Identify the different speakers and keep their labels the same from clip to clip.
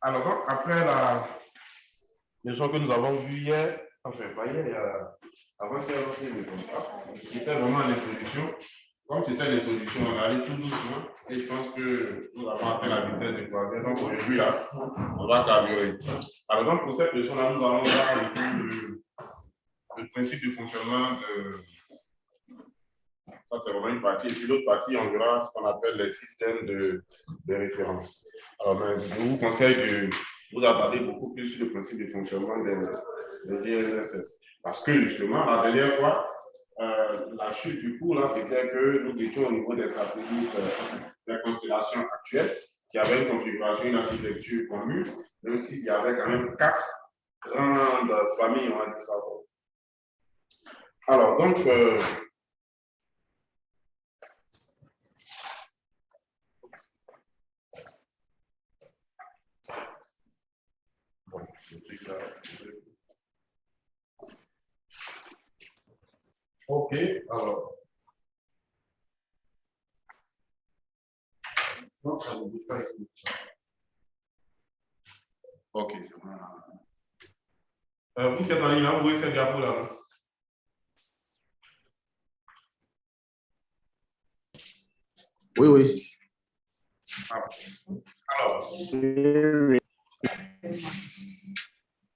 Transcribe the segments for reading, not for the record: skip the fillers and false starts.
Speaker 1: Alors, donc, après la leçon que nous avons vue hier, enfin, pas hier, avant-hier, c'était vraiment l'introduction. Comme c'était l'introduction, on allait tout doucement et je pense que nous avons atteint la vitesse de croisière. Donc, aujourd'hui, là, on va carburer. Alors, donc, pour cette leçon-là, nous allons voir le principe de fonctionnement de. Ça, c'est vraiment une partie. Et puis, l'autre partie, on verra ce qu'on appelle les systèmes de référence. Alors, je vous conseille de vous attarder beaucoup plus sur le principe de fonctionnement des GNSS. Parce que, justement, la dernière fois, la chute du cours, là, c'était que nous étions au niveau des satellites, des constellations actuelles, qui avaient une configuration, une architecture commune, même s'il y avait quand même 4 grandes familles, on va dire ça. Alors, donc, bon, ok, alors. Non, ça ne bouge pas. Ok. Vous qui êtes en ligne là, vous voyez cette diapo là.
Speaker 2: Oui, oui.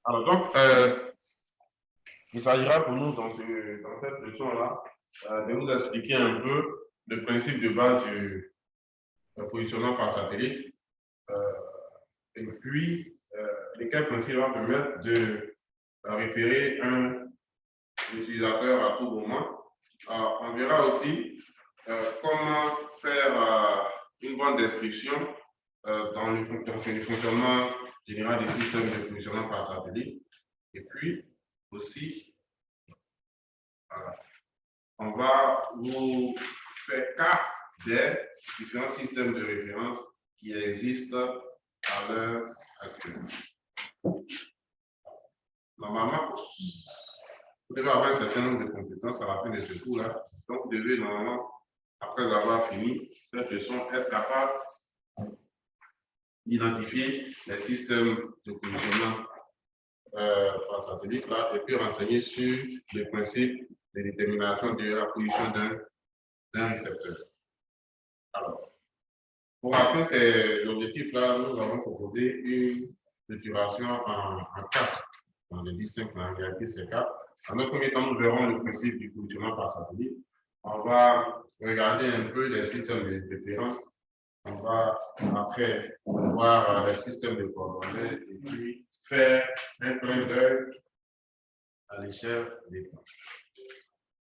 Speaker 1: Alors donc, il s'agira pour nous dans cette leçon-là de vous expliquer un peu le principe de base du positionnement par satellite et puis lesquels principes vont permettre de repérer un utilisateur à tout moment. On verra aussi comment faire une bonne description dans le fonctionnement général des systèmes de positionnement par satellite. Et puis aussi, on va vous faire cas des différents systèmes de référence qui existent à l'heure actuelle. Normalement, vous devez avoir un certain nombre de compétences à la fin de ce cours-là. Donc, vous devez normalement, après avoir fini cette leçon, être capable d'identifier les systèmes de positionnement par satellite là, et puis renseigner sur les principes de détermination de la position d'un récepteur. Alors, pour atteindre ces objectifs-là, nous avons proposé une structuration en 4. On a dit 5, mais en réalité, c'est 4. En un premier temps, nous verrons le principe du positionnement par satellite. On va regarder un peu les systèmes de référence. On va après voir les systèmes de coordonnées et puis faire un clin d'œil à l'échelle des temps.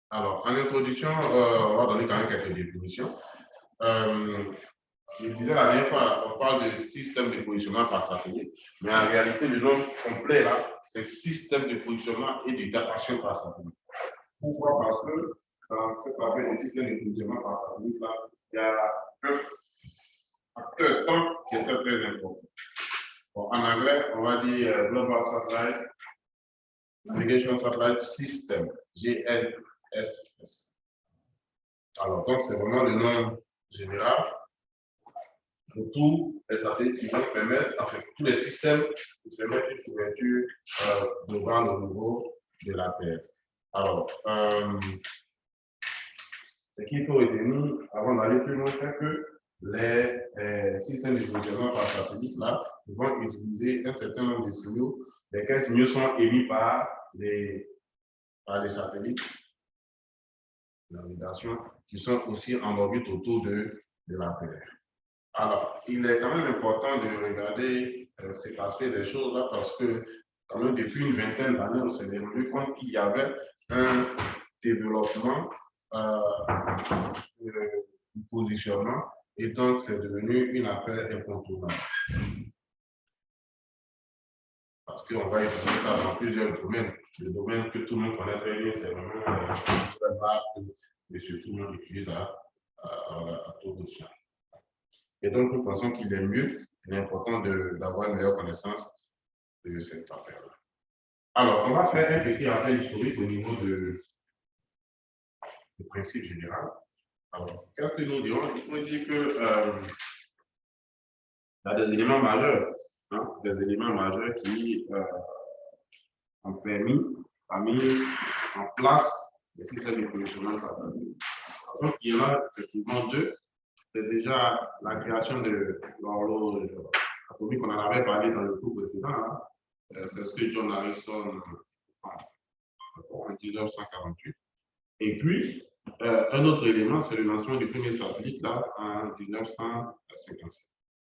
Speaker 1: Alors, en introduction, on va donner quand même quelques définitions. Je disais la dernière fois, on parle de système de positionnement par satellite, mais en réalité, le nom complet là, c'est système de positionnement et de datation par satellite. Pourquoi? Parce que dans cette affaire de système de positionnement par satellite là, il y a un facteur temps qui est très, très important. Bon, en anglais, on va dire Global Satellite Navigation Satellite System, GNSS. Alors, donc, c'est vraiment le nom général de tous les satellites qui vont permettre, enfin, tous les systèmes qui permettent une couverture globale au niveau de la Terre. Alors, ce qu'il faut retenir avant d'aller plus loin, c'est que les systèmes de positionnement par satellite là, vont utiliser un certain nombre de signaux, lesquels signaux sont émis par les satellites de navigation qui sont aussi en orbite autour de la Terre. Alors, il est quand même important de regarder cet aspect des choses là parce que quand même depuis une vingtaine d'années, on s'est rendu compte qu'il y avait un développement du positionnement et donc c'est devenu une affaire incontournable. Parce qu'on va utiliser ça dans plusieurs domaines. Le domaine que tout le monde connaît très bien, c'est vraiment très vaste et surtout tout le monde utilise à tout bout de champ. Et donc, nous pensons qu'il est mieux, il est important d'avoir une meilleure connaissance de cette affaire-là. Alors, on va faire un petit rappel historique au niveau du principe général. Alors, qu'est-ce que nous dirons? Il faut dire que il y a des éléments majeurs hein, des éléments majeurs qui ont mis en place les systèmes de positionnement satellite. Donc, il y en a effectivement deux. C'est déjà la création de l'horloge atomique, on en avait parlé dans le cours précédent. Hein. C'est ce que John Harrison en 1948. Et puis, un autre élément, c'est le lancement du premier satellite là, en 1957.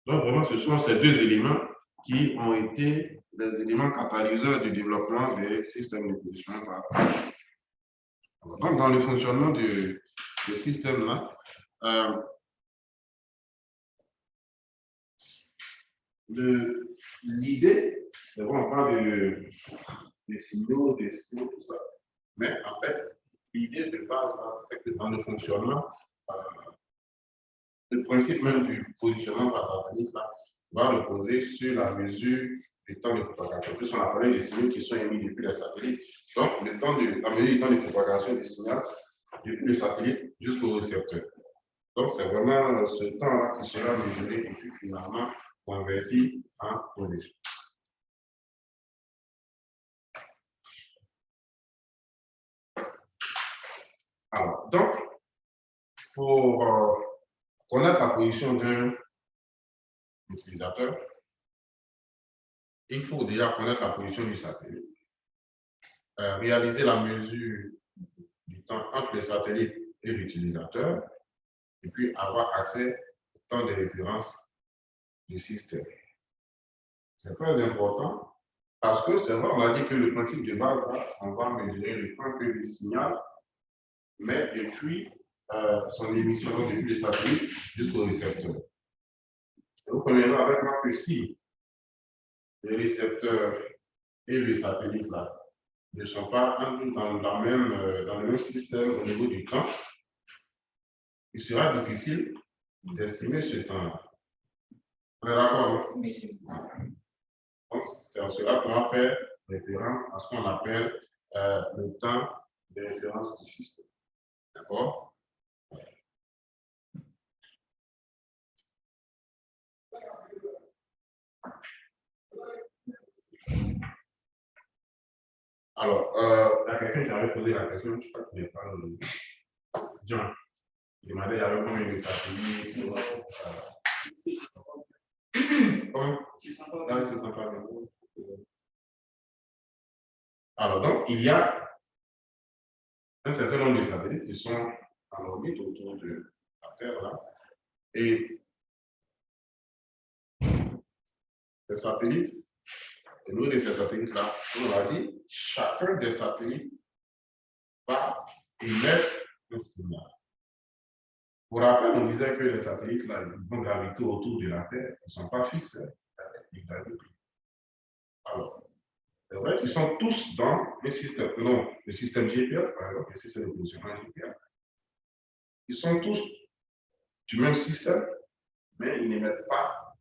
Speaker 1: Donc, vraiment, ce sont ces deux éléments qui ont été les éléments catalyseurs du développement des systèmes de positionnement par rapport. Donc, dans le fonctionnement du système-là, l'idée, c'est bon, on parle des signaux, tout ça. Mais en fait, l'idée de base, c'est que dans le fonctionnement, le principe même du positionnement par satellite va reposer sur la mesure du temps de propagation. Plus on a parlé des signaux qui sont émis depuis le satellite. Donc, la mesure du temps de propagation des signaux depuis le satellite jusqu'au récepteur. Donc, c'est vraiment ce temps-là qui sera mesuré et puis finalement converti en position. Alors, donc, pour connaître la position d'un utilisateur, il faut déjà connaître la position du satellite, réaliser la mesure du temps entre le satellite et l'utilisateur, et puis avoir accès au temps de référence du système. C'est très important parce que c'est vrai, on a dit que le principe de base, on va mesurer le temps que le signal met depuis son émission depuis le satellite jusqu'au récepteur. Vous connaissez avec moi que si le récepteur et le satellite là ne sont pas dans le même système au niveau du temps, il sera difficile d'estimer ce temps-là. On est d'accord? Donc, c'est en cela qu'on va faire référence à ce qu'on appelle le temps de référence du système. D'accord? Alors, il y a quelqu'un qui avait posé la question, je crois qu'il n'est pas John. Il demandait il y avait combien de satellites. Alors, donc, il y a un certain nombre de satellites qui sont en orbite autour de la Terre, là. Et ces satellites, au niveau de ces satellites-là, on l'a dit, chacun des satellites va émettre un signal. Pour rappel, on disait que les satellites là, ils vont graviter autour de la Terre, ils ne sont pas fixes. Ils gravitent. Alors, c'est vrai qu'ils sont tous dans le système, non, le système GPS, par exemple, le système de positionnement GPS. Ils sont tous du même système, mais ils n'émettent pas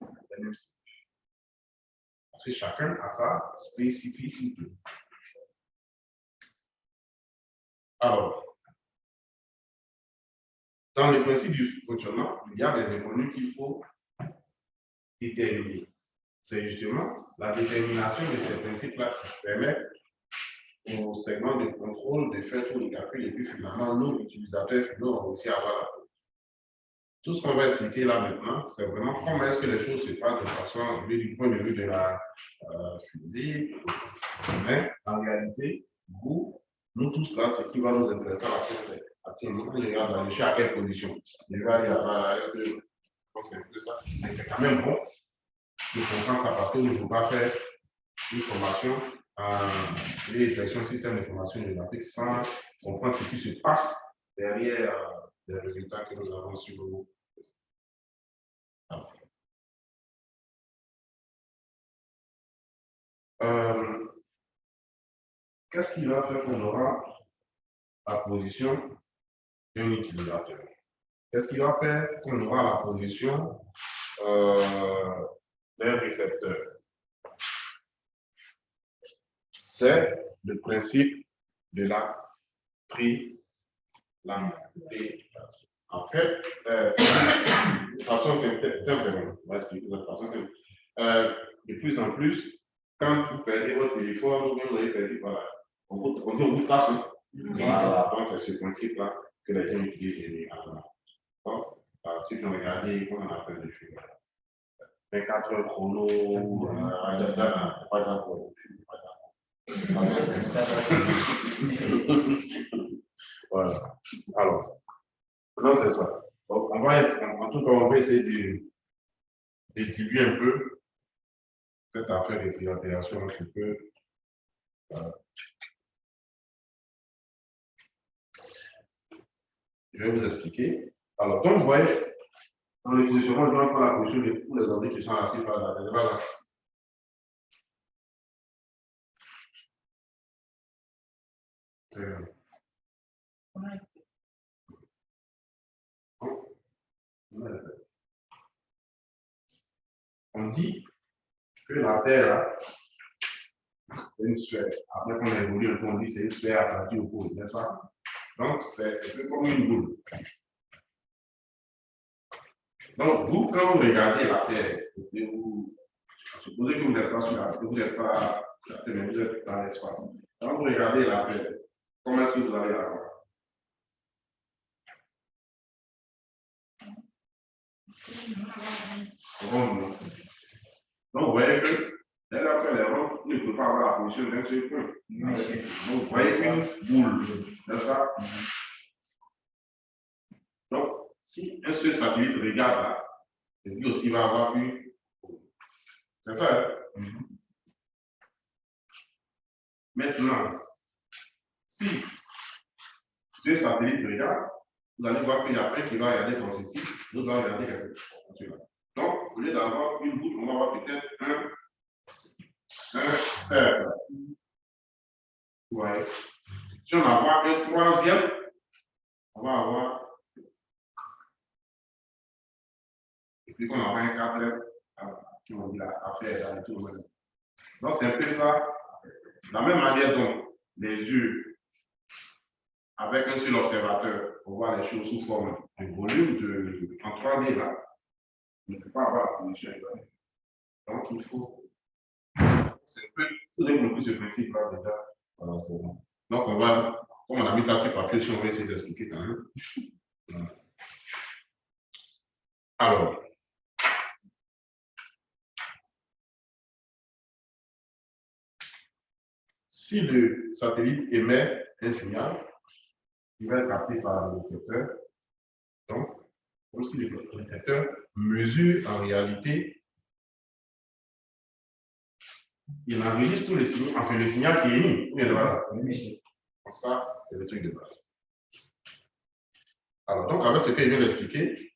Speaker 1: les mêmes signaux. Parce que chacun a sa spécificité. Alors, dans le principe du fonctionnement, il y a des inconnus qu'il faut déterminer. C'est justement la détermination de ces principes-là qui permet au segment de contrôle de faire tous les calculs et puis finalement, nous, utilisateurs finaux, on aussi avoir la position. Tout ce qu'on va expliquer là maintenant, c'est vraiment comment est-ce que les choses se passent de façon du point de vue de la physique, mais en réalité, nous tous là, ce qui va nous intéresser à la fin, c'est à tiens, je regarde, je suis à quelle position. Je vais aller à est-ce que c'est un peu ça, mais c'est quand même bon de comprendre ça parce qu'il ne faut pas faire une formation les gestion système d'information géographique sans comprendre ce qui se passe derrière les résultats que nous avons sur le qu'est-ce qui va faire qu'on aura la position d'un utilisateur? Qu'est-ce qui va faire qu'on aura la position d'un récepteur? C'est le principe de la triangulation. En fait, de façon simple, de plus en plus, quand vous perdez votre téléphone ou bien vous avez perdu, voilà, on dit on vous trace. Voilà, donc c'est ce principe-là que les gens utilisent. Donc, ceux qui ont regardé, comment on appelle le film 24 heures chrono, pas d'accord. Voilà. Alors, non, c'est ça. Donc, on va être, en tout cas, on va essayer de diluer un peu cette affaire de piratérisation un petit peu. Je vais vous expliquer. Alors, comme vous voyez, dans le positionnement, je dois prendre la position de tous les objets qui sont assis par la voilà. On dit que la Terre, c'est une sphère. Après qu'on a évolué un peu, on dit que c'est une sphère aplatie au pôle, n'est-ce pas? Donc, c'est un peu comme une boule. Donc, vous, quand vous regardez la Terre, vous supposez que vous n'êtes pas sur la Terre, vous n'êtes pas sur la Terre, mais vous êtes dans l'espace. Quand vous regardez la Terre, comment est-ce que vous allez la voir? Rond. Donc, vous voyez que dès lors que les ronds ne peuvent pas avoir la position d'un seul point. Donc, vous voyez une boule, n'est-ce pas? Donc, si un seul satellite regarde là, lui aussi va avoir une. C'est ça. Hein? Maintenant, si deux satellites regardent, vous allez voir qu'il y a un qui va regarder dans ce type, l'autre va regarder quelque chose. Donc, au lieu d'avoir une boule, on va avoir peut-être un cercle. Ouais. Si on a un troisième, on va avoir. Et puis qu'on aura un quatrième, on dit à faire dans tout le monde. Donc, c'est un peu ça. De la même manière dont les yeux, avec un seul observateur, on voit les choses sous forme de volume en 3D là, on ne peut pas avoir la position exacte. Donc, il faut. C'est un peu. Vous avez compris ce principe-là déjà. Voilà, c'est bon. Donc, on va. Comme on a mis ça sur papier, on va essayer d'expliquer quand même. Voilà. Alors. Si le satellite émet un signal, il va être capté par le détecteur. Donc, aussi le détecteur mesure en réalité, il enregistre tous les signaux, enfin le signal qui est émis. Voilà. Comme ça, c'est le truc de base. Alors, donc, avec ce que je viens d'expliquer,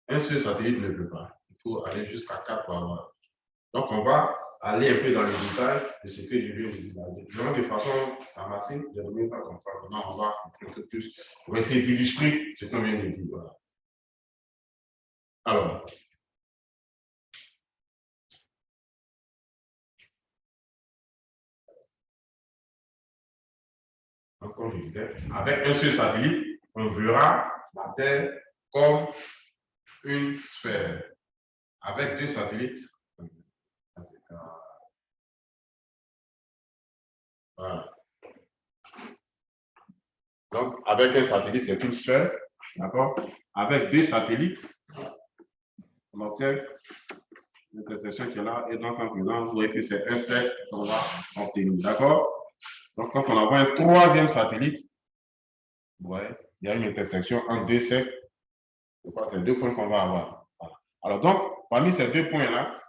Speaker 1: un seul satellite ne peut pas. Il faut aller jusqu'à 4 pour avoir. Donc, on va aller un peu dans le détail de ce que je viens de dire. Donc, de façon amassée, je ne vais pas comme ça. Maintenant, on va un peu plus. On va essayer d'illustrer ce qu'on vient de dire. Voilà. Alors, comme je disais, avec un seul satellite, on verra la Terre comme une sphère. Avec deux satellites, voilà. Donc, avec un satellite, c'est une sphère, d'accord? Avec deux satellites, on obtient l'intersection qui est là, et donc en présent, vous voyez que c'est un cercle qu'on va obtenir, d'accord? Donc, quand on envoie un troisième satellite, vous voyez, il y a une intersection entre deux cercles. C'est deux points qu'on va avoir. Voilà. Alors donc, parmi ces deux points-là,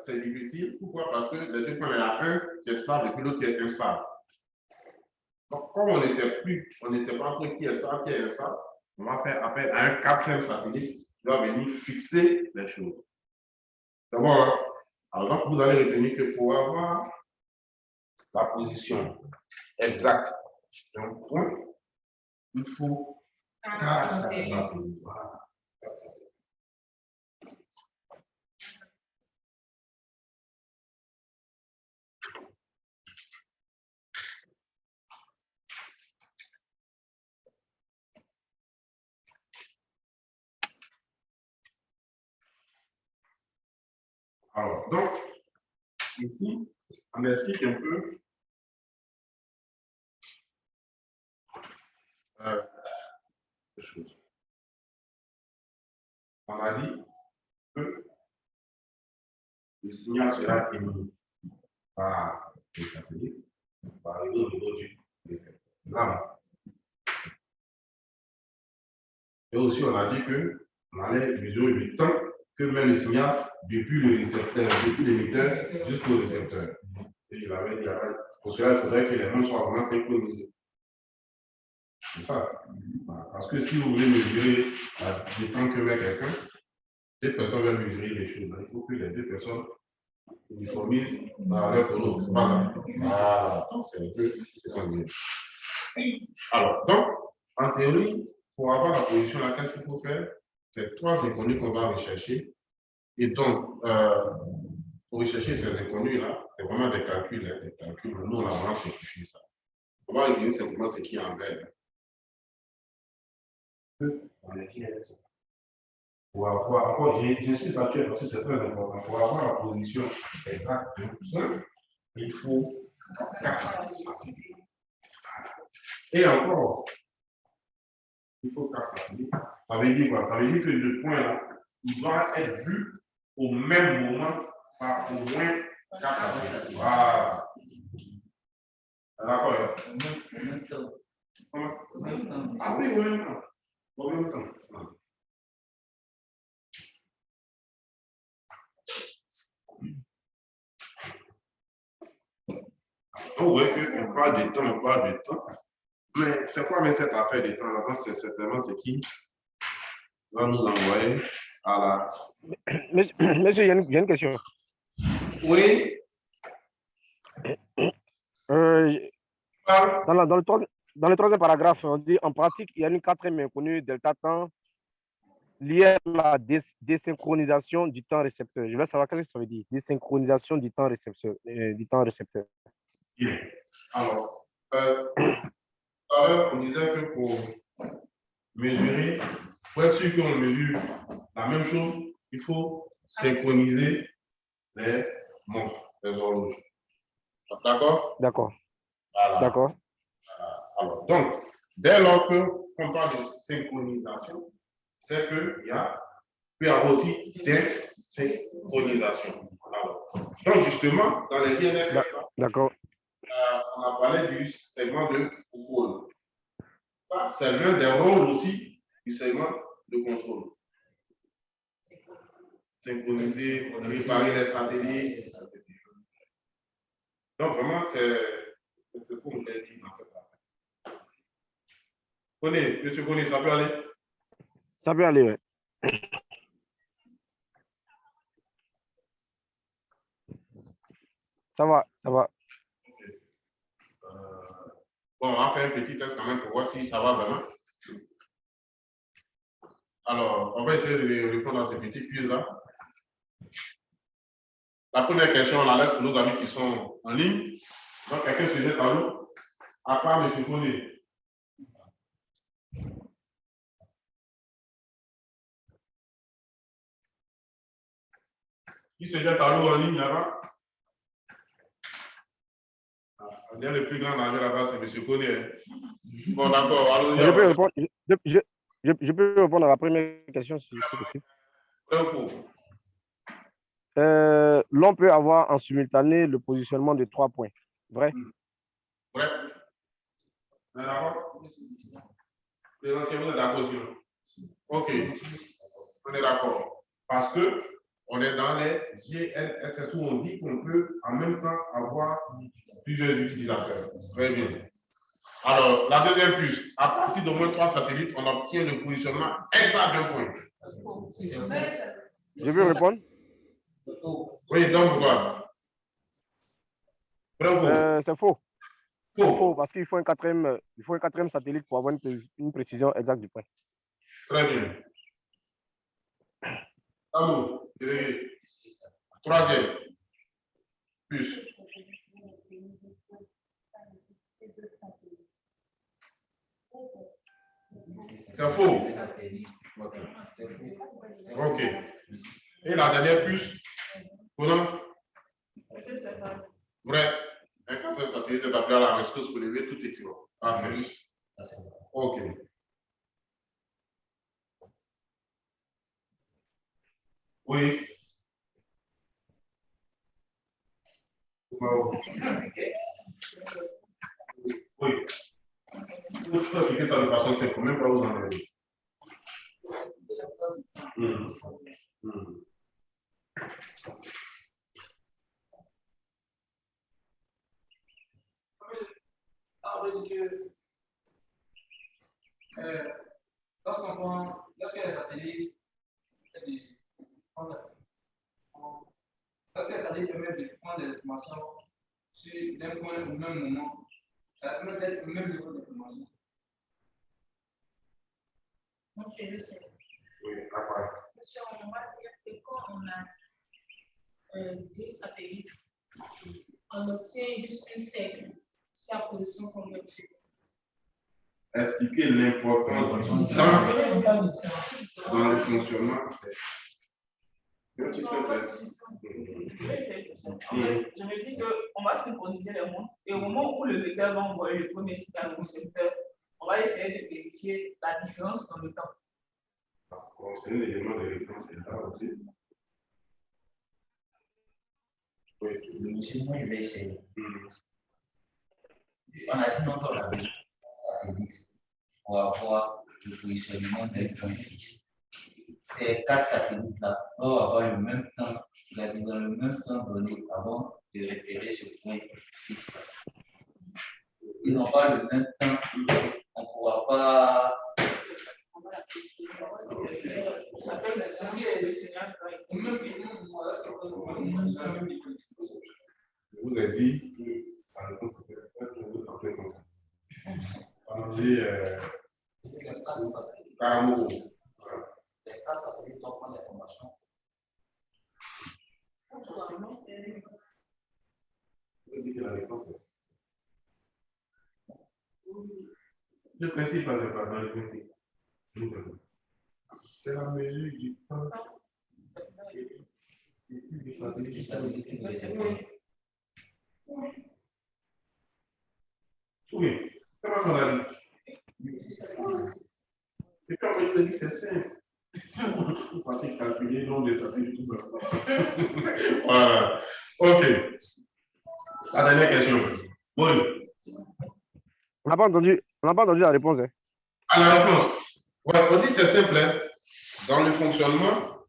Speaker 1: c'est difficile. Pourquoi? Parce que les deux points, il y en a un qui est stable et puis l'autre qui est instable. Donc, comme on ne sait plus, on ne sait pas trop qui est stable, qui est instable, on va faire appel à un quatrième satellite qui va venir fixer les choses. D'abord, hein? Alors donc, vous allez retenir que pour avoir la position exacte d'un point, il faut 4 satellites. Voilà. Alors, donc, ici, on explique un peu les choses. On a dit que le signal sera émis par les satellites, par le niveau du récepteur. Et aussi, on a dit qu'on allait mesurer le temps que met le signal depuis le récepteur, depuis l'émetteur jusqu'au récepteur. Et il avait dit, pour cela, il faudrait que les mains soient vraiment synchronisées. C'est ça. Parce que si vous voulez mesurer le temps que met quelqu'un, deux personnes veulent mesurer les choses. Il faut que les deux personnes uniformisent dans leur tonneau. C'est pas grave. Voilà. C'est un peu ce qu'on dit. Alors, donc, en théorie, pour avoir la position à laquelle il faut faire, c'est trois inconnus qu'on va rechercher. Et donc, pour rechercher ces inconnus-là, c'est vraiment des calculs. Des calculs. Nous, on a vraiment simplifié ça. On va utiliser simplement ce qui est en vert. Pour avoir, j'insiste là-dessus parce que c'est très important. Pour avoir la position exacte de ça, il faut 4 satellites. Et encore, il faut 4 satellites. Ça veut dire quoi? Ça veut dire que le point là, il doit être vu au même moment par au moins 4 satellites. Voilà. D'accord. Au même temps. Ah oui, au même temps. Au même temps. On voit qu'on parle de temps, on parle de temps. Mais c'est quoi cette affaire de temps là-bas? C'est certainement ce qui va nous envoyer à
Speaker 3: la. Monsieur, j'ai une question.
Speaker 1: Oui.
Speaker 3: Dans le troisième paragraphe, on dit en pratique, il y a une quatrième inconnue, delta temps, liée à la désynchronisation du temps récepteur. Je veux savoir qu'est-ce que ça veut dire, désynchronisation du temps récepteur.
Speaker 1: Bien. Alors, on disait que pour mesurer, pour être sûr qu'on mesure la même chose, il faut synchroniser les montres, les horloges. D'accord?
Speaker 3: D'accord.
Speaker 1: Voilà.
Speaker 3: D'accord.
Speaker 1: Alors, donc, dès lors qu'on parle de synchronisation, c'est qu'il peut y avoir aussi des synchronisations. Donc, justement, dans les INSS,
Speaker 3: d'accord.
Speaker 1: On a parlé du segment de contrôle. C'est l'un des rôles aussi du segment de contrôle. Synchroniser, réparer les satellites. Donc, vraiment, c'est ce qu'on l'a dit dans cette affaire. Connais, monsieur Connais, ça peut aller?
Speaker 3: Ça peut aller, oui. Ça va, ça va.
Speaker 1: Okay. Bon, on va faire un petit test quand même pour voir si ça va vraiment. Alors, on va essayer de répondre à ce petit quiz-là. La première question, on la laisse pour nos amis qui sont en ligne. Donc, quelqu'un se jette à l'eau, à part M. Connais. Qui se jette à l'eau en ligne là-bas? On est le plus grand danger là-bas, c'est M. Connais. Bon, d'accord. Allons-y.
Speaker 3: Je peux répondre à la première question si c'est possible.
Speaker 1: Vrai ou faux?
Speaker 3: L'on peut avoir en simultané le positionnement de 3 points. Vrai?
Speaker 1: Vrai. On est d'accord? Les anciens, vous êtes d'accord sur? OK. On est d'accord. Parce que on est dans les GNSS où on dit qu'on peut en même temps avoir plusieurs utilisateurs. Très bien. Alors, la deuxième puce, à partir d'au moins 3 satellites, on obtient le positionnement exact d'un point.
Speaker 3: Je peux répondre?
Speaker 1: Oui, donc quoi?
Speaker 3: C'est faux. C'est faux parce qu'il faut un quatrième satellite pour avoir une précision exacte du point.
Speaker 1: Très bien. Allô, troisième puce. C'est faux. OK. Et la dernière puce? Conan,
Speaker 4: Je sais pas.
Speaker 1: vrai. Un capteur satellite est appelé à la rescousse pour lever tout équipement. Parfait. Ok. Oui. Oui. Vous pouvez appliquer ça de façon simple, même pas vous en avez.
Speaker 5: Lorsque les satellites, permettent de prendre des informations sur d'un point au même moment, ça permet d'être au même niveau d'information.
Speaker 4: Ok, je sais.
Speaker 1: Oui, d'accord.
Speaker 4: Monsieur, on va dire que quand on a deux satellites, on obtient juste un cercle sur la position qu'on veut.
Speaker 1: Expliquer l'importance du temps dans le fonctionnement.
Speaker 4: En fait, je me dis qu'on va synchroniser les montres et au moment où le vecteur va envoyer le premier signal au récepteur, on va essayer de vérifier la différence dans le temps.
Speaker 1: C'est un élément de réponse, c'est là aussi. Oui.
Speaker 6: Monsieur, moi, je vais essayer. On a dit non, on a besoin de satellite pour avoir le positionnement d'un point fixe. Ces 4 satellites-là doivent avoir le même temps, c'est-à-dire dans le même temps donné avant de repérer ce point fixe. Ils n'ont pas le même temps, on ne pourra pas.
Speaker 4: C'est ce qui est le signal.
Speaker 1: Je vous ai dit que la réponse était très comme ça. Allons-y, Caramo.
Speaker 6: Les 4 satellites doivent prendre l'information.
Speaker 1: Le principe n'est pas dans le principe. C'est la mesure du temps. Oui, comment on a dit? Et quand on te dit que c'est simple, vous partez calculer le nombre de satellites, tout ça. Voilà. Ok. La dernière question. Bon.
Speaker 3: On n'a pas entendu la réponse. Hein.
Speaker 1: À la réponse. Ouais, on dit c'est simple. Hein. Dans le fonctionnement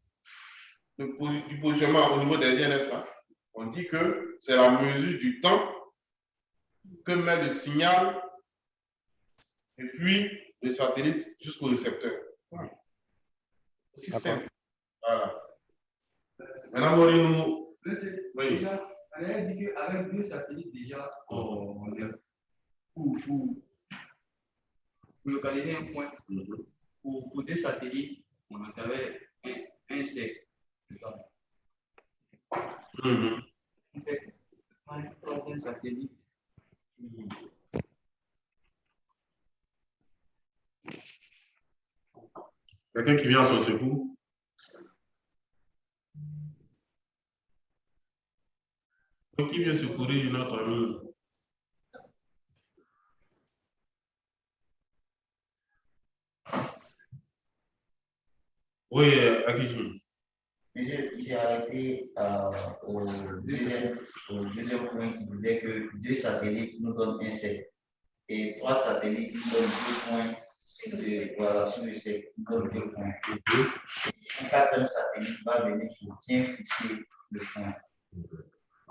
Speaker 1: du positionnement au niveau des GNS, là, on dit que c'est la mesure du temps que met le signal et puis le satellite jusqu'au récepteur. Ouais. Aussi simple. Voilà. Maintenant, Maureen,
Speaker 5: Oui. Déjà, on a dit qu'avec 2 satellites, déjà, on est pour localiser un point. Pour 2 satellites, on en savait un cercle. En fait, on a un troisième satellite.
Speaker 1: Quelqu'un qui vient sur ce coup. Qui vient secourir une autre amie? Oui, Akishmi.
Speaker 6: J'ai arrêté au deuxième point qui disait que 2 satellites nous donnent un cercle et 3 satellites nous donnent 2 points voilà, sur le cercle, nous donnent 2 points. Un quatrième satellite va venir pour bien fixer le point.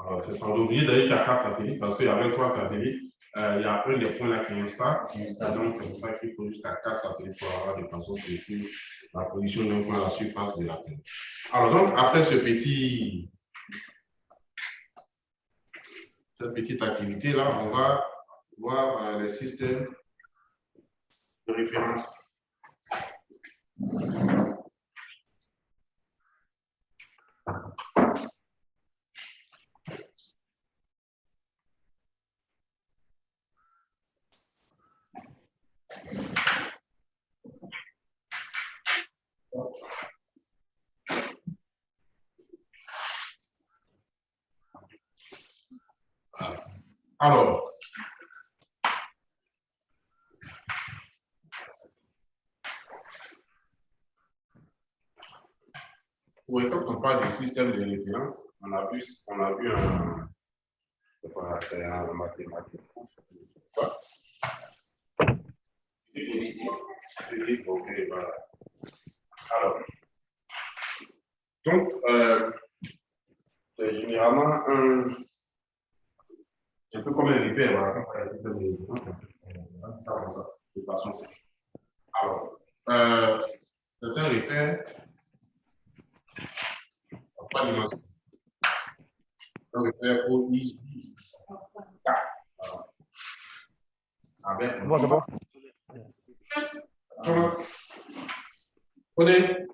Speaker 1: Alors, c'est pas obligé d'aller jusqu'à 4 satellites parce qu'il y avait 3 satellites. Il y a un des points là qui est instable. Donc, c'est pour ça qu'il faut jusqu'à 4 satellites pour avoir de façon précise la position d'un point à la surface de la Terre. Alors, donc, après cette petite activité-là, on va voir les systèmes de référence. Alors, oui, quand on parle du système de référence, on a vu c'est un mathématique. Ok, voilà. Alors, donc, c'est généralement un peu comme un repère, voilà, quand on parle de de façon simple. Alors, c'est un repère en trois dimensions. Un repère OIJ. Avec
Speaker 3: Bon, c'est bon.
Speaker 1: Connais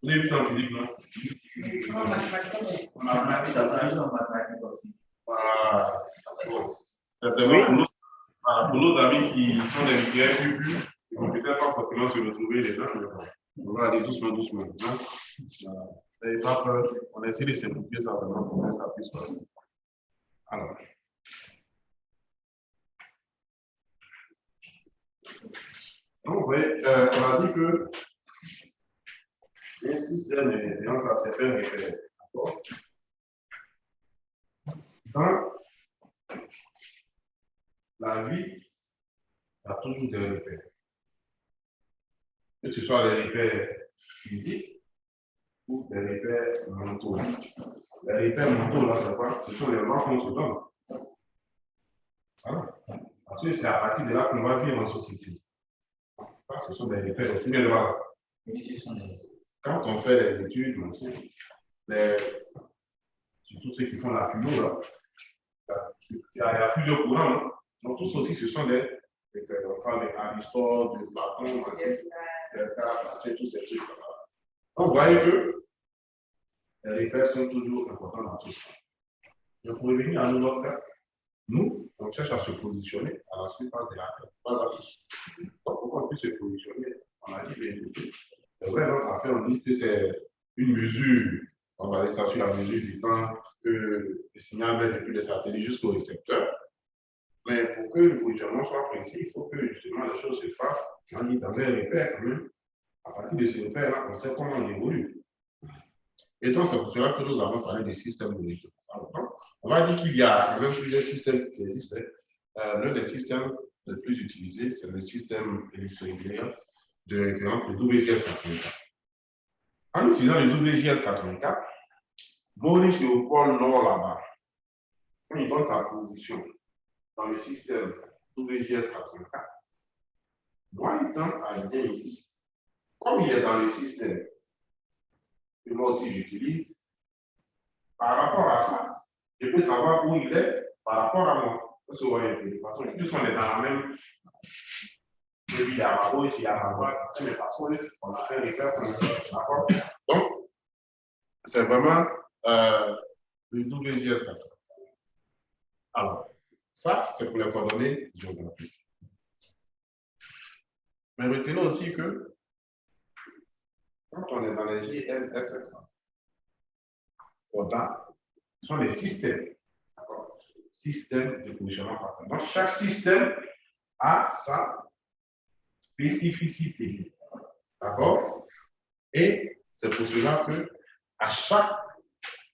Speaker 1: vous avez vu en physique, non?
Speaker 6: On a appris ça en mathématiques aussi.
Speaker 1: Voilà. Certainement, pour nos amis qui sont des littéraires plus, ils vont peut-être pas forcément se retrouver les uns, mais bon, on va aller doucement, doucement. N'ayez pas peur, on essaie de simplifier ça vraiment pour que ça puisse passer. Alors. Donc, oui, on a dit que les systèmes de référence à certains repères. Dans la vie, il y a toujours des repères. Que ce soit des repères physiques ou des repères mentaux. Les repères mentaux, là, c'est quoi? Ce sont les lois qu'on se donne. Voilà. Parce que c'est à partir de là qu'on va vivre en société. Ce sont des repères aussi bien loin. Quand on fait les études, surtout ceux qui font la philo, là, il y a plusieurs courants. Hein. Donc, tous aussi, ce sont des on parle d'Aristote, de Platon, tous ces trucs. Donc, vous voyez que les repères sont toujours importants dans tout ça. Donc, pour revenir à notre cas, nous, on cherche à se positionner à la surface de la Terre. Voilà. Donc, pour qu'on puisse se positionner, on a dit, c'est vrai, notre affaire, on dit que c'est une mesure, on va aller ça sur la mesure du temps que le signal va depuis le satellite jusqu'au récepteur. Mais pour que le positionnement soit précis, il faut que justement les choses se fassent dans un repère quand même. À partir de ce repère-là, on sait comment on évolue. Et donc, c'est pour cela que nous avons parlé des systèmes de référence. On va dire qu'il y a quand même plusieurs systèmes qui existent. L'un des systèmes les plus utilisés, c'est le système électrolinéaire de référence, le WGS84. En utilisant le WGS84, Maurice est au pôle nord là-bas. Quand il donne sa position dans le système WGS84, moi, il tente à dire ici, comme il est dans le système que moi aussi j'utilise, par rapport à ça, je peux savoir où il est par rapport à moi. Parce que vous voyez, de toute façon, plus on est dans la même. Il y a ma gauche, il y a ma droite, mais parce qu'on a fait les faire, d'accord? Donc, c'est vraiment le WGS4. Alors, ça, c'est pour les coordonnées géographiques. Mais retenons aussi que quand on est dans les GLSS, ce sont des systèmes. Système de positionnement par terre. Donc, chaque système a sa spécificité. D'accord? Et c'est pour cela que à chaque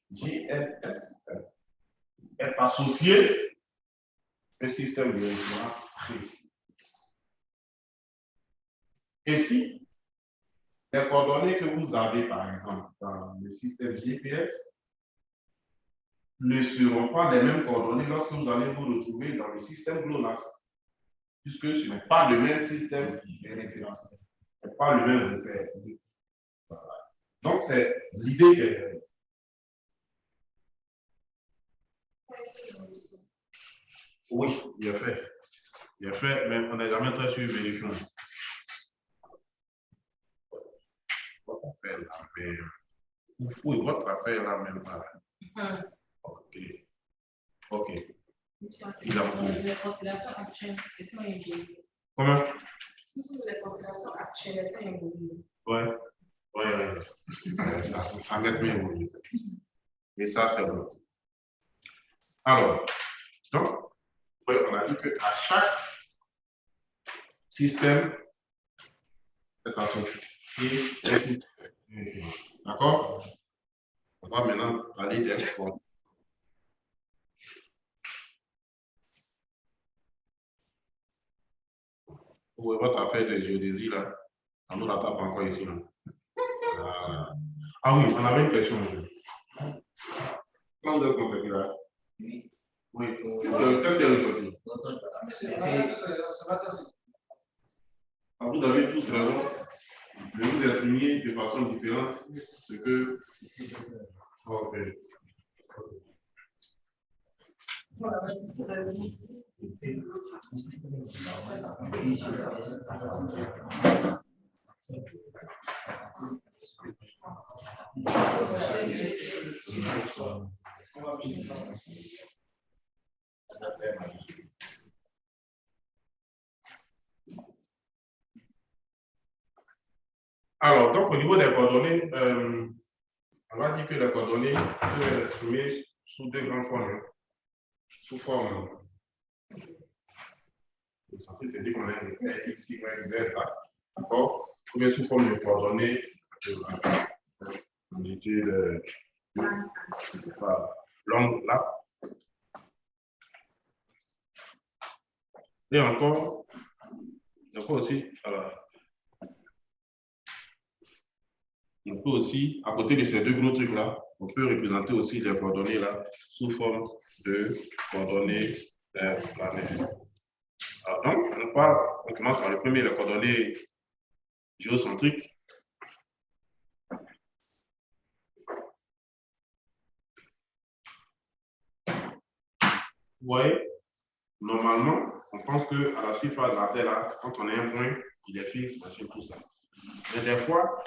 Speaker 1: GLS est associé un système de référence précis. Et si les coordonnées que vous avez, par exemple, dans le système GPS, ne seront pas les mêmes coordonnées lorsque vous allez vous retrouver dans le système GLONASS, puisque ce n'est pas le même système de référence, ce n'est pas le même repère. Voilà. Donc, c'est l'idée derrière. Oui, il a fait. Il a fait, mais on n'est jamais très sûr vérifiant. Votre affaire là, mais vous fouillez votre affaire là même pas. Ok. Ok. Il a
Speaker 4: Les constellations actuelles, les temps évoluent.
Speaker 1: Comment?
Speaker 4: Les constellations actuelles, les temps évoluent.
Speaker 1: Ouais. Ouais. Ça m'aide bien évolué. Et ça, c'est bon. Alors, donc, on a dit qu'à chaque système, faites attention. D'accord? On va maintenant aller des coordonnées. Vous voyez votre affaire de géodésie là. On nous la tape encore ici. Là. Ah oui, on avait une question. Quand vous avez contacté là? Oui. Oui. Qu'est-ce qu'il y a aujourd'hui? Vous avez tous raison de vous exprimer de façon différente ce que. Ok. Alors, donc au niveau des coordonnées, on va dire que les coordonnées peuvent être exprimées sous deux grandes formes. Sous forme, c'est-à-dire qu'on a un X, Y, Z là, d'accord? Ou bien sous forme de coordonnées, longitude, longue là. Et encore aussi, on peut aussi, à côté de ces deux gros trucs-là, on peut représenter aussi les coordonnées là sous forme de coordonnées planaires. Alors donc, on commence par le premier, les coordonnées géocentriques. Vous voyez, normalement, on pense qu'à la surface de la Terre, là, quand on a un point, il est fixe, machin, tout ça. Mais des fois,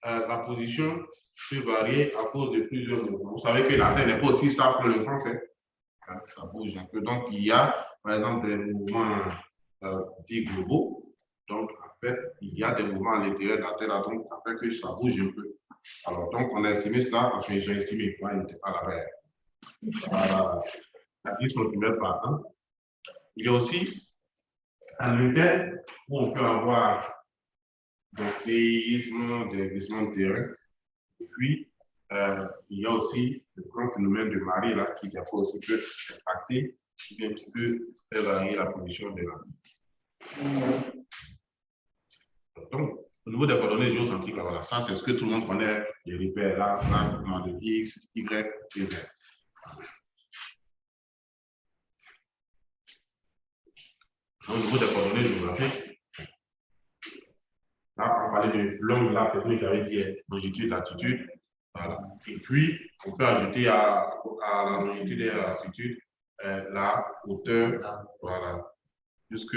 Speaker 1: la position peut varier à cause de plusieurs mouvements. Vous savez que la Terre n'est pas aussi stable que le français. Ça bouge un peu. Donc, il y a, par exemple, des mouvements dits globaux. Donc, en fait, il y a des mouvements à l'intérieur de la Terre, donc ça fait que ça bouge un peu. Alors, donc, on a estimé cela, enfin, j'ai estimé, moi, il n'était pas là, à 10 cm par an. Il y a aussi à l'interne où on peut avoir des séismes, des glissements de terrain. Et puis, il y a aussi le grand phénomène de marée là, qui des fois aussi peut impacter, bien qui peut faire varier la position de la. Donc, au niveau des coordonnées géocentriques, voilà, ça c'est ce que tout le monde connaît, les repères là, mouvement de X, Y et Z. Au niveau des coordonnées géographiques, là, on parlait de l'angle là, c'est ce que j'avais dit, longitude, latitude. Voilà. Et puis, on peut ajouter à la longitude et à la latitude la hauteur, voilà. Puisque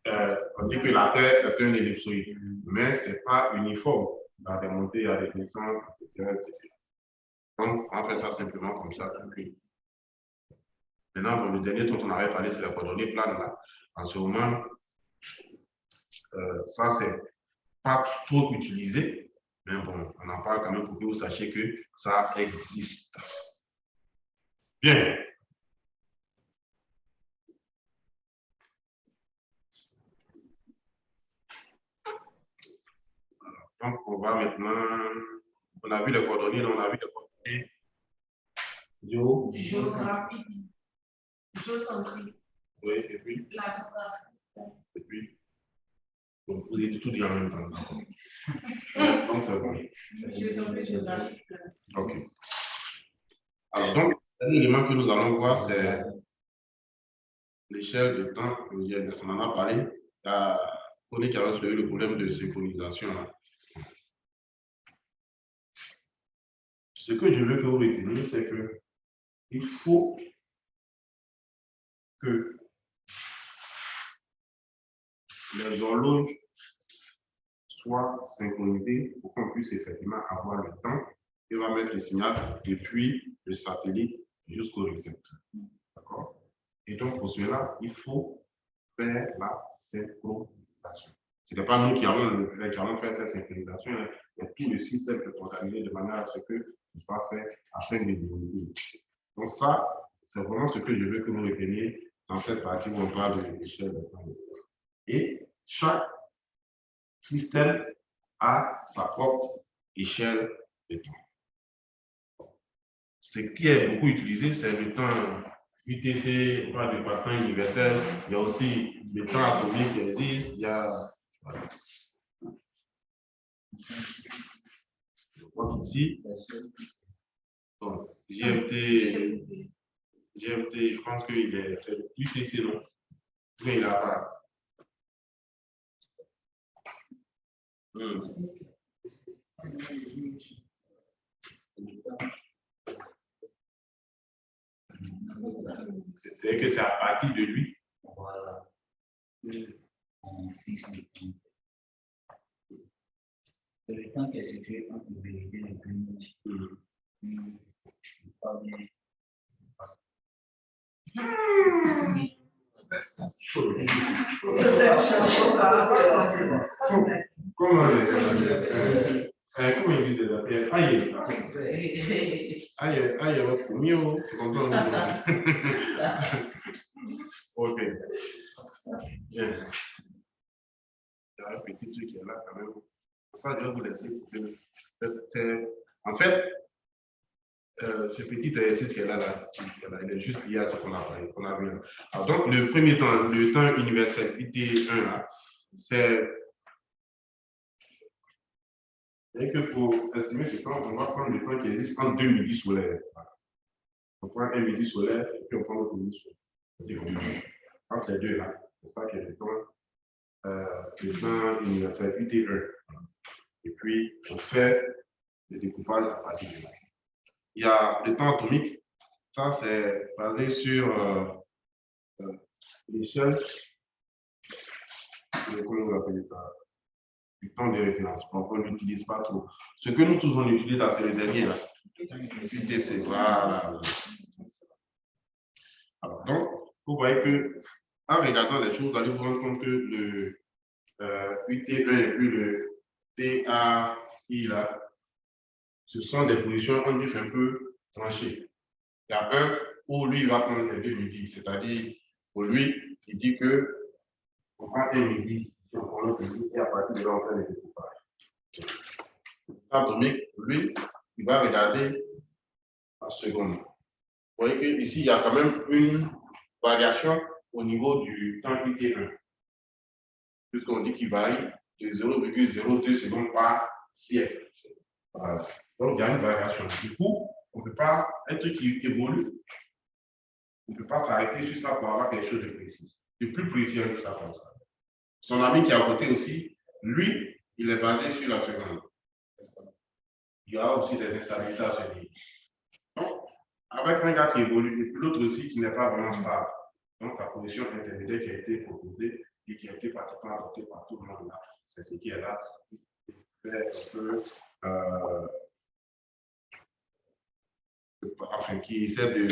Speaker 1: on dit que la Terre est un ellipsoïde, mais ce n'est pas uniforme. Il y a des montées, il y a des descentes, etc., etc. Donc, on fait ça simplement comme ça. Maintenant, dans le dernier dont on avait parlé, c'est la coordonnée plane. Là. En ce moment, ça, c'est pas trop utilisé, mais bon, on en parle quand même pour que vous sachiez que ça existe. Bien. Donc, on va maintenant, on a vu les coordonnées, on a vu les coordonnées
Speaker 4: géographique, géocentrique.
Speaker 1: Oui, et puis. Et puis. Donc, vous dites tout dit en même temps. Donc, c'est bon.
Speaker 4: Géocentrique, géographique.
Speaker 1: OK. Alors, donc, l'élément que nous allons voir, c'est l'échelle de temps. On en a parlé. On est qui a soulevé le problème de synchronisation. Là. Ce que je veux que vous reteniez, c'est qu'il faut que les horloges soient synchronisées pour qu'on puisse effectivement avoir le temps et on va mettre le signal depuis le satellite jusqu'au récepteur. D'accord? Et donc, pour cela, il faut faire la synchronisation. Ce n'est pas nous qui allons faire cette synchronisation, hein, mais tout le système est organisé de manière à ce que ce soit fait afin de développer. Donc ça, C'est vraiment ce que je veux que vous reteniez dans cette partie où on parle de l'échelle de temps. Et chaque système a sa propre échelle de temps. Ce qui est beaucoup utilisé, c'est le temps UTC, on parle de temps universel, il y a aussi le temps atomique qui existe, il y a. Voilà. Donc ici, donc, GMT, je pense qu'il est UTC, non? Mais il n'a pas. C'est que c'est à partir de lui.
Speaker 6: Voilà. On fixe le temps. C'est le temps qui est situé entre le vérité et le plus. Pas bien.
Speaker 1: Comment il dit de la pierre? Aïe, votre mieux, tu comprends? Ok. Bien. Il y a un petit truc qui est là quand même. Pour ça, je vais vous laisser. En fait, ce petit exercice qui est là, il est juste lié à ce qu'on a vu là. Alors, donc, le premier temps, le temps universel, UT1 là, c'est que pour estimer ce temps, on va prendre le temps qui existe entre deux midis solaires. On prend un midi solaire et puis on prend l'autre midi solaire. Entre les deux là, c'est ça qui est le temps universel UT1. Et puis, on fait le découpage à partir de là. Il y a le temps atomique, ça c'est basé sur l'échelle, comment vous appelez ça, du temps de référence. Donc on n'utilise pas trop. Ce que nous tous on utilise là, c'est le dernier là. UTC, voilà. Alors, donc, vous voyez que en regardant les choses, vous allez vous rendre compte que le UT1 et puis le TAI là, ce sont des positions on dit un peu tranchées. Il y a un où lui, il va prendre les deux midis, c'est-à-dire, pour lui, il dit que on prend un midi, on prend l'autre midi, et à partir de là, on fait les découpages. Atomique, lui, il va regarder en seconde. Vous voyez qu'ici, il y a quand même une variation au niveau du temps UT1. Puisqu'on dit qu'il varie de 0,02 secondes par siècle. Voilà. Donc, il y a une variation. Du coup, on ne peut pas, un truc qui évolue, on ne peut pas s'arrêter sur ça pour avoir quelque chose de précis. De plus précis que ça comme ça. Son ami qui est à côté aussi, lui, il est basé sur la seconde. Il y a aussi des instabilités à ce niveau. Donc, avec un gars qui évolue, et puis l'autre aussi qui n'est pas vraiment stable. Donc, la position intermédiaire qui a été proposée et qui a été pratiquement adoptée par tout le monde là, c'est ce qui est là. Enfin, qui essaie de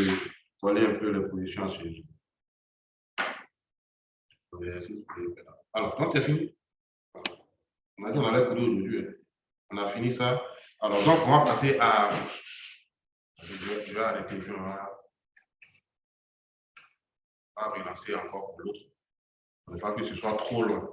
Speaker 1: coller un peu les positions chez lui. Alors, quand c'est fini, on a dit on allait couler aujourd'hui. On a fini ça. Alors, donc, on va passer à. Je vais arrêter, je vais relancer encore pour l'autre. On ne veut pas que ce soit trop long.